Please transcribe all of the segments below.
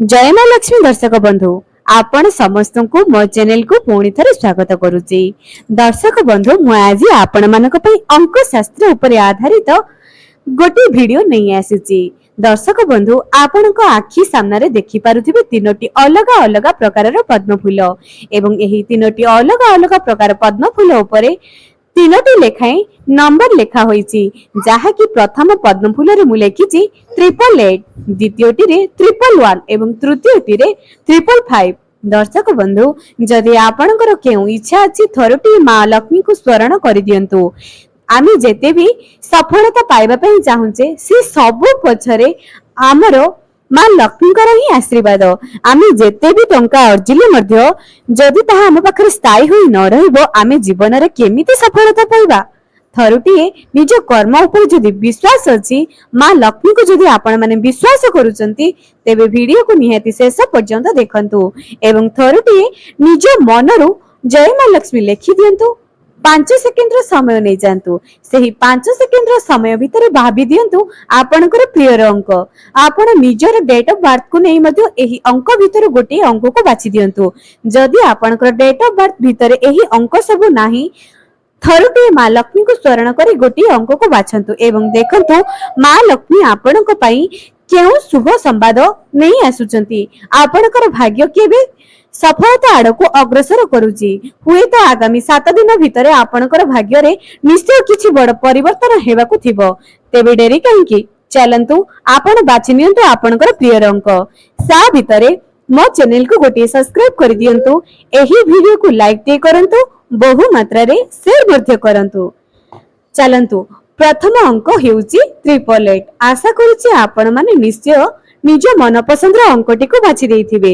जय मां लक्ष्मी दर्शक बंधु आपण समस्त को मो चैनल को पुणी थे स्वागत करुच्ची। दर्शक बंधु मु आज आपण मानक पई अंक शास्त्र उपर आधारित गोटे वीडियो नहीं आसीची। दर्शक बंधु आपण को आखि सामने रे देखि पारुथिबे तीनोटी अलग अलग प्रकार पद्म फूल एवं एही तीनोटी अलग अलग प्रकार पद्म फूल उपरे तीनोटी लेखाएं नंबर लेखा होईची, जहा कि प्रथम पद्म फूल रे मु लेखिची 888, द्वितीयटी रे 111 एवं तृतीयटी रे 555। दर्शक बंधु जदि आपणकर केउ इच्छा अछि थरटी मां लक्ष्मी को स्मरण करि दियंतु। आमी जेते भी सफलता पाइबा पई चाहुचे से सब पछरे हमरो मां लक्ष्मीकर ही आशीर्वाद। आमे जेते भी टंका अर्जिले मध्य जदि ताहा हम पाखरे स्थायी होई न रहइबो आमे जीवन रे केमिति सफलता पाइबा। थरुटिए निज कर्म ऊपर जदि विश्वास अछि, मां लक्ष्मी को जदि आपण माने विश्वास करूचंती तेबे वीडियो को निहाती शेष पर्यंत देखंतु एवं थरुटिए निज मनरु जय मां लक्ष्मी लेखि दियंतु। 5 सेकेंड रो समय नै जानतु, सेही 5 सेकेंड रो समय भितर भाबी दियंतु आपनकर प्रिय अंक। आपण निजर डेट ऑफ बर्थ को नै मध्ये एही अंक भितर गोटे अंक को बाछि दियंतु। जदि आपनकर डेट ऑफ बर्थ भितर एही अंक सब नाही थरुटे मां लक्ष्मी को स्मरण करी गोटे अंक को बाछंतु एवं देखंतु मां लक्ष्मी आपनक पई केउ शुभ संवाद नै आसुचंती। आपनकर भाग्य केबे सफलता आड़को अग्रसर करुची। हुए तो आगामी 7 दिन भितर आपनकर भाग्य रे निश्चय किछि बड़ परिवर्तन हेबाकु थिबो। तेबे डेरी काहेकि चलंतु आपण बाछि नियंतु आपनकर प्रिय अंक। सा भितरे मो चैनल को गोटे सब्सक्राइब कर दियंतु, एही वीडियो को लाइक दे करंतु, बहु मात्रा रे शेयर मध्य करंतु। चलंतु प्रथम अंक हेउची 888। आशा करूची आपण माने निश्चय निज मन पसंद अंकटी को बाछि देथिबे।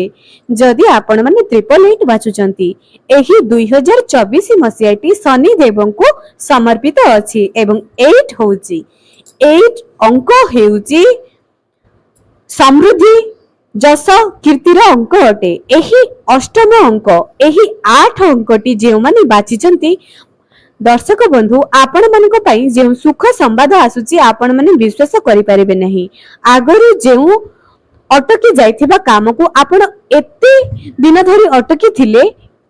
जदि आपण माने 888 बाछुचंती एही 2024 मसियाटी शनि देवं को समर्पित अछि एवं 8 होउची 8 अंक हेउची समृद्धि जस कीर्तिर अंक अटे। एही अष्टम अंक एही 8 अंकटी जे माने बाछिचंती दर्शक बंधु आपण मानक पई जे सुख संवाद आसुची आपण माने विश्वास करि परिबे नहीं। आगरे जेउ अटकी जाइथिबा काम को आपण एते दिन धरी अटकी थिले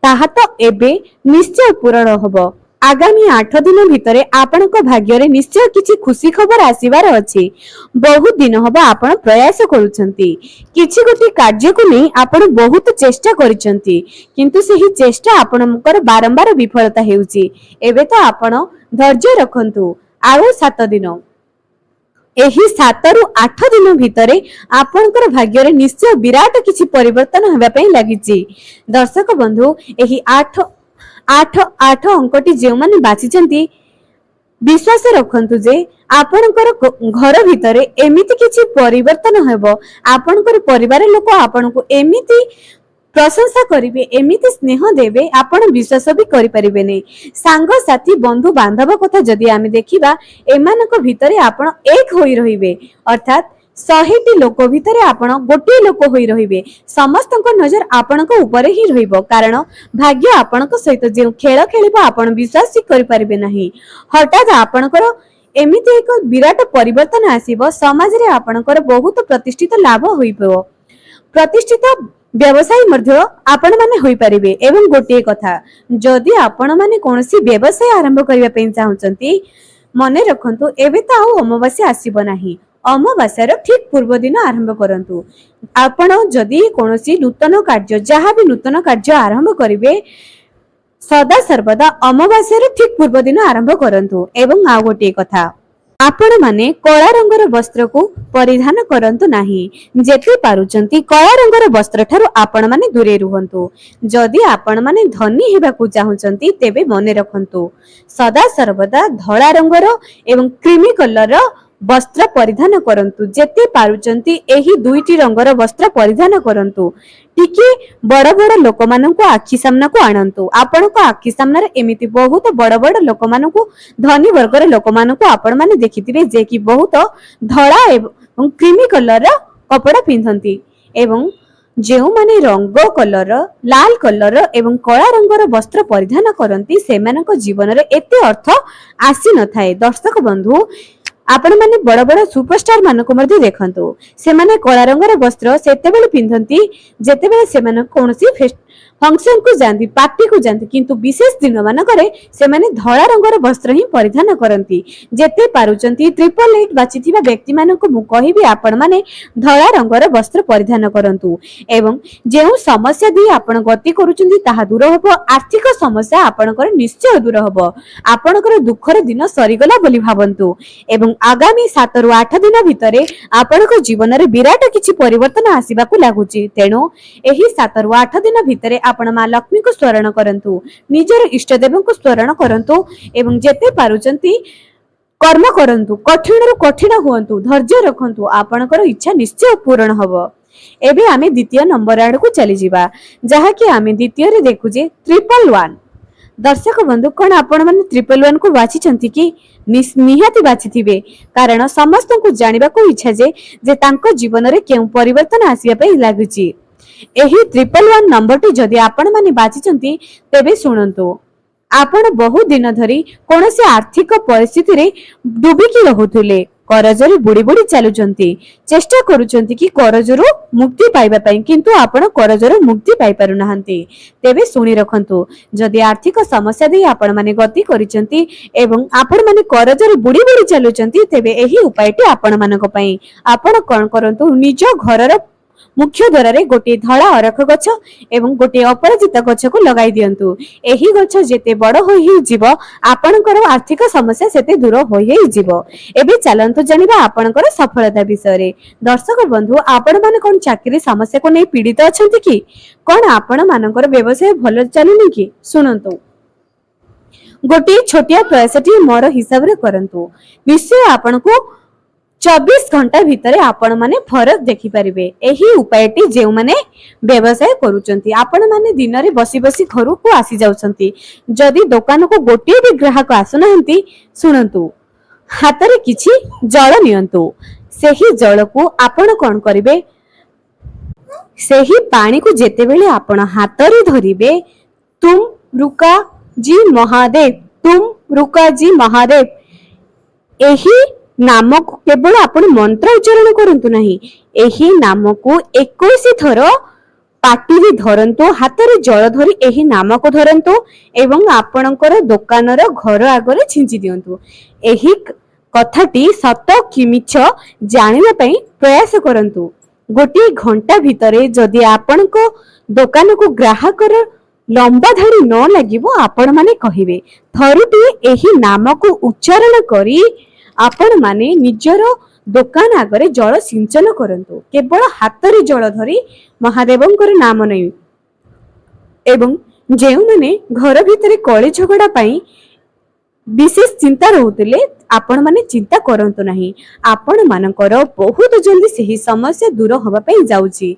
ताहा तो एबे निश्चय पूर्ण होबो। आगामी 8 दिन भितरे आपनक भाग्य रे निश्चय किछि खुशी खबर आसीबार अछि। बहुत दिन होबा आपण प्रयास करूछंती, किछि गोटी कार्य को नै आपण बहुत चेष्टा करिसंती, किंतु सेही चेष्टा आपनकर बारंबार विफलता हेउची। एबे तो आपण धैर्य रखंतु, आरो 7 दिन एही 7 रु 8 दिन भितरे आपनकर भाग्य रे निश्चय विराट किछि परिवर्तन हेबा पई लागिची। दर्शक बंधु एही 8 अंकटी जे माने बाछिचंती विश्वास रखंतु जे आपनकर घर भितरे एमिति किछि परिवर्तन हेबो। आपनकर परिवार लोक आपनको एमिति प्रशंसा करिवे, एमिति स्नेह देवे, आपण विश्वास भी करि परिबे नै। सांग साथी बंधु बांधव कथा जदि आमे देखिबा एमानक भितरे आपण एक होई रहिबे, अर्थात 100टी लोक भितरे आपण गोटे लोक होई रहिबे। समस्तक नजर आपणक ऊपर ही रहिबो, कारण भाग्य आपणक सहित जे खेल खेलिबो आपण विश्वास करि परिबे नाही। हठात आपणकर एमिति एक विराट परिवर्तन आसीबो, समाज रे आपणकर बहुत प्रतिष्ठित लाभ होइबो, प्रतिष्ठित व्यवसाय मध्य आपण माने होई परिबे। एवं गोटे कथा जदि आपण माने कोनसी व्यवसाय आरंभ करिया पेन चाहुचंती मने रखंतु एबे त आउ अमावास्या आसीबो नाही। अमावास्यार ठीक पूर्व दिन आरंभ करंतु। आपण जदि कोनसी नूतन कार्य जहा भी नूतन कार्य आरंभ करिवे सदा सर्वदा अमावास्यार ठीक पूर्व दिन आरंभ करंतु। एवं आ गोटे कथा आपण माने कला रंगर वस्त्र को परिधान करंतु नाही। जेते पारुचंती कला रंगर वस्त्र ठारू आपण माने दूरे रुहंतु। जदि आपण माने धनी हेबाकू चाहुचंती तेबे मने रखंतु सदा सर्वदा धळा रंगर एवं क्रीमी कलर वस्त्र परिधान करंतु। जेते पारुचंती एही दुईटी रंगर वस्त्र परिधान करंतु। टिके बड़ बड़ लोक मानकु आखि सामना को आनंतु। आपण को आखि सामना रे एमिति बहुत बड़ बड़ लोक मानकु धनी वर्गर लोक मानकु आपण माने देखिथिबे जे कि बहुत धळा एवं क्रीमी कलर कपड़ा पिंधंती एवं जेउ माने रंग कलर लाल कलर एवं कला रंगर वस्त्र परिधान करंती सेमानक जीवन रे एते अर्थ आसी न थाए। दर्शक बंधु आपण माने बड़ बड़ सुपरस्टार मानक मध्य देखंतु सेमाने कला रंगर वस्त्र सेतेबेले पिंधंती जेतेबेले सेमाने कोनोसी फंक्शन को जाती पार्टी को जाती किंतु विशेष दिन मानकरे सेमाने धला रंगर वस्त्र ही परिधान करती जेते पारुचंती 888 बाचिथिबा व्यक्ति मानक मु कहिबी आपण माने धला रंगर वस्त्र परिधान करंतु एवं जेउ समस्या दी आपण गति करूचंती ताहा दूर हबो आर्थिक समस्या आपणकर निश्चय दूर हबो आपणकर दुखर दिन सरीगला बोली भाबंतु एवं आगामी 7 रु 8 दिन भितरे आपणक जीवन रे विराट किछि परिवर्तन आसीबाकू लागुची तेणु एही 7 रु 8 दिन भितरे आपण मां लक्ष्मी को स्मरण करंतु निजर इष्ट देव को स्मरण करंतु एवं जेते पारुचंती कर्म करंतु कठिन रु कठिन हुअंतु धैर्य रखंतु आपणकर इच्छा निश्चय पूर्ण हबो। एबे आमे द्वितीय नंबर आड़ को चली जिबा जहा कि आमे द्वितीय रे देखुजे 111 दर्शक बंधु कोन आपण माने 111 को बाछि चंती कि निहाती बाछि थिबे कारण समस्त को जानिबा को इच्छा जे तांको जीवन रे केउ परिवर्तन आसीबा पई लागुची एही 111 नंबर टी जदि आपण माने बाछि चंती तेबे सुनंतु आपण बहु दिन धरी कोनोसी आर्थिक परिस्थिति रे डुबिकी रहुथिले करजरी बुड़ी बुड़ी चलुचंती चेष्टा करूचंती कि करजरू मुक्ति पाइबा पई किंतु आपण करजरू मुक्ति पाइ पारु नाहंती तेबे सुनी रखंतु जदि आर्थिक समस्या दे आपण माने गति करिचंती एवं आपण माने करजरी बुड़ी बुड़ी चलुचंती तेबे एही उपायटी आपण मानक पई आपण कोन करंतु निज घरर मुख्य द्वार रे गोटे धड़ा अरख गछ एवं गोटे अपराजित गछ को लगाई दियंतु एही गछ जेते बड़ होई जीव आपणकर आर्थिक समस्या सेते दूर होई जीव। एबे चलंतु जानिबा आपणकर सफलता विषय रे दर्शक बंधु आपण माने कोन चाकरी समस्या को नै पीड़ित अछंती कि कोन आपण मानकर व्यवसाय भलो चलुनी कि सुनंतु गोटे छोटिया प्रयासटी मोर हिसाब रे करंतु निश्चय आपनको 24 घंटा भितरे आपण माने फरक देखि परिबे एही उपायटी जेउ माने व्यवसाय करूचंती आपण माने दिन रे बसी बसी घर को आसी जाउचंती जदि दुकान को गोटे भी ग्राहक आसुनाहंती सुनंतु हाथ रे किछि जल नियंतु सेही जल को आपण कोन करिवे सेही पानी को जेते बेले आपण हाथ रे धरिबे तुम रुका जी महादेव तुम रुका जी महादेव एही नाम को केवल आपण मंत्र उच्चारण करंतु नहीं एही नाम को 21 थर पाटी रे धरंतु हाथ रे जल धरी एही नाम को धरंतु एवं आपणकर दुकान रो घर आगरे छिंची दियंतु एही कथाटी सत कि मिछ जानिबा पई प्रयास करंतु गोटे घंटा भितरे जदि आपणको दुकान को ग्राहकर लंबा धाड़ी न लागिबो आपण माने कहिबे थरुटी एही नाम को उच्चारण करी आपण माने निजर दुकान आगरे जल सिंचन करंतु केवल हाथ रे जल धरी महादेवंकर नाम नै एवं जेउ माने घर भितरे कଳି झगड़ा पई विशेष चिंता रहउतिले आपण माने चिंता करंतु नहीं आपण मानकर बहुत जल्दी सही समस्या दूर होबा पई जाउची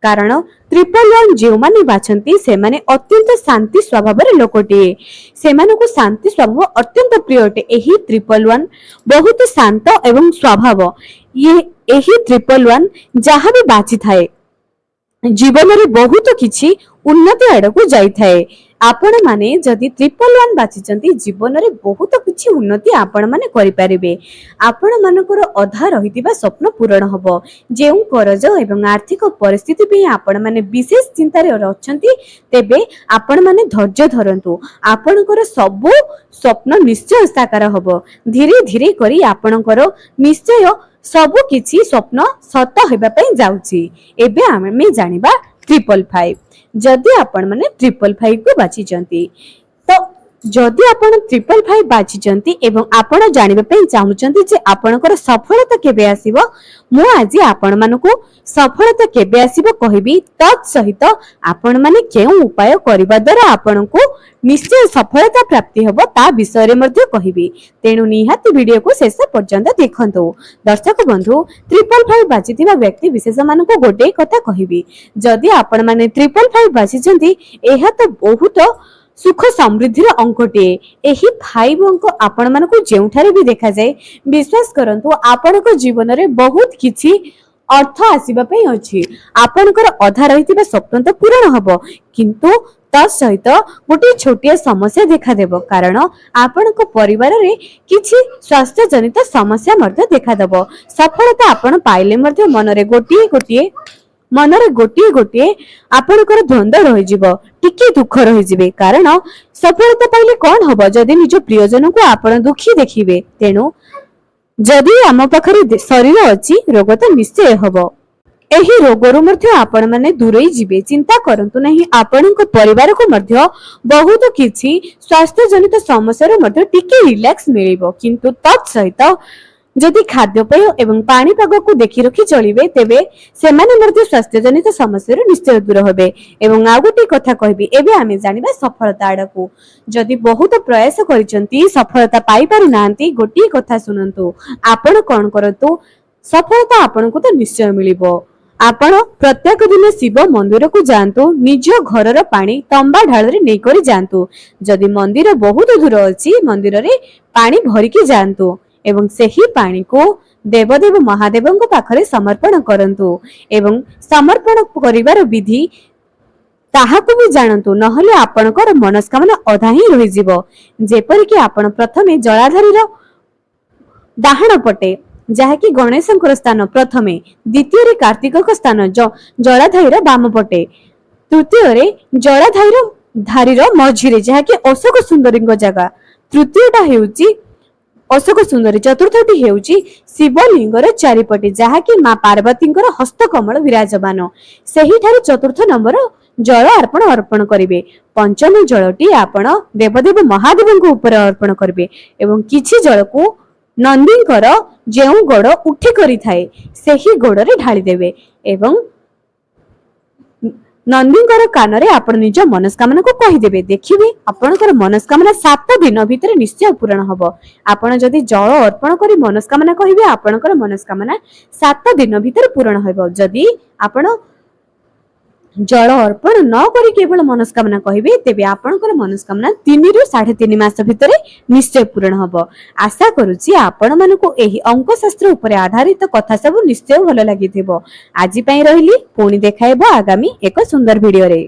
कारण 111 जेउ माने बाछंती से माने अत्यंत शांति स्वभाव रे लोकटिए से माने को शांति स्वभाव अत्यंत प्रियटे एही 111 बहुत शांत एवं स्वभाव ये एही 111 जहां भी बाची थाए जीवन रे बहुत किछि उन्नति आड़को जाई थाए आपण माने जदि 111 बाचिचंती जीवन रे बहुत किछि उन्नति आपण माने करि परिबे आपण मानकर अधा रहितिबा स्वप्न पूर्ण हबो जेउ करज एवं आर्थिक परिस्थिति पे आपण माने विशेष चिंता रे रहचंती तेबे आपण माने धैर्य धरंतु आपणकर सब स्वप्न निश्चय साकार हबो धीरे धीरे करी आपणकर निश्चय सब किछि स्वप्न सत हेबा पई जाउची एबे आमे जानिबा 555 जदि आपण माने 555 को बाची चंती तो जदि आपण 555 बाची चंती एवं आपण जानिबा पई चाहुचंती जे आपणकर सफलता केबे आसीबो मु आजि आपण मानको सफलता केबे आसीबो कहिबी तत् सहित आपण माने केउ उपाय करिबा द्वारा आपणको निश्चय सफलता प्राप्ति होबो ता विषय रे मध्ये कहिबी तेनु निहाती वीडियो को शेष पर्यंत देखंतु दर्शक बंधु 555 बाचिथिबा व्यक्ति विशेष मानको गोटे कथा कहिबी जदि आपण माने 555 बाची चंती एहा तो बहुत सुख समृद्धि अंकटे एही 5 अंक आपण मानको जेउठारे भी देखा जाए विश्वास करंतु आपण को जीवन रे बहुत किछि अर्थ आसीबा पई अछि आपनकर अधा रहितिबा स्वप्न तो पूर्ण हबो किंतु सहित गोटे छोटिया समस्या देखा देबो कारण आपनक परिवार रे किछि स्वास्थ्य जनित समस्या मध्य देखा देबो सफलता आपण पाइले मध्य मनरे गोटिए गोटिए आपनकर द्वंद्व रहि जिवो टिके दुख रहि जिवे कारण सफलता पाइले कोन हबो जदि निज प्रियजन को आपण दुखी देखिबे तेनु जदि आम पाखरे शरीर अछि रोग तो निश्चय हबो एही रोगरु मध्य आपण माने दूरेई जिवे चिंता करंतु नहीं आपणक परिवार को मध्य बहुत किछि स्वास्थ्य जनित समस्या रो मध्य टिके रिलैक्स मिलिबो किंतु तत्सहित जदि खाद्यपेय एवं पानीपाग को देखि रखि चलिबे तेबे सेमाने मध्य स्वास्थ्य जनित समस्या रो निश्चय दूर होबे एवं आ गोटे कथा कहबी एबे आमे जानिबा सफलता आडकू जदि बहुत प्रयास करिसंती सफलता पाई पारि नांती गोटे कथा सुनंतु आपण कोन करंतु सफलता आपनको तो निश्चय मिलिबो आपण प्रत्येक दिन शिव मंदिर को जांतु निज घरर पानी तंबा ढाल रे नै करी जांतु जदि मंदिर बहुत दूर अछि मंदिर रे पानी भरी के जांतु एवं सेही पानी को देवदेव महादेवଙ୍କ पाखरे समर्पण करंतु एवं समर्पण करिवार विधि ताहाकु भी जानंतु नहले आपणकर मनस्कामना अधा ही रहि जिवो जेपरि कि आपण प्रथमे जलाधारीर डाहाण पटे जहाँकि गणेशंकर स्थान प्रथमे द्वितीय रे कार्तिकक स्थान जलाधारीर बाम पटे तृतीय रे जलाधारीर मझिरे जहाँकि अशोक सुंदरीଙ୍କ जगह तृतीयटा हेउची अशोक सुंदरी चतुर्थटी हेउची शिवलिंगर चारिपटे जहाँकि मां पार्वतीଙ୍କର हस्तकमल विराजमान सेही ठारे चतुर्थ नंबर जल अर्पण करिवे पंचम जलटी आपण देवदेव महादेवଙ୍କ ऊपर अर्पण करिवे एवं किछि जल को नंदींकर जेउ गोड़ उठी करी थाए सेही गोड़ रे ढाली देवे एवं नंदींकर कानरे आपण निज मनस्कामना को कहि देबे देखिबे आपनकर मनस्कामना 7 दिन भीतर निश्चय पूर्ण हबो आपण जदि जल अर्पण करी मनस्कामना कहिबे आपनकर मनस्कामना 7 दिन भीतर पूर्ण हबो जदि आपण जल अर्पण न करी केवल मनस्कामना कहिबे तेबे आपनकर मनस्कामना 3 रु 3.5 मास भितर निश्चय पूर्ण हबो आशा करूची आपण मानको एही अंक शास्त्र ऊपर आधारित कथा सब निश्चय भलो लागिथिबो आजि पई रहिली पुणी देखाइबो आगामी एक सुंदर वीडियो रे।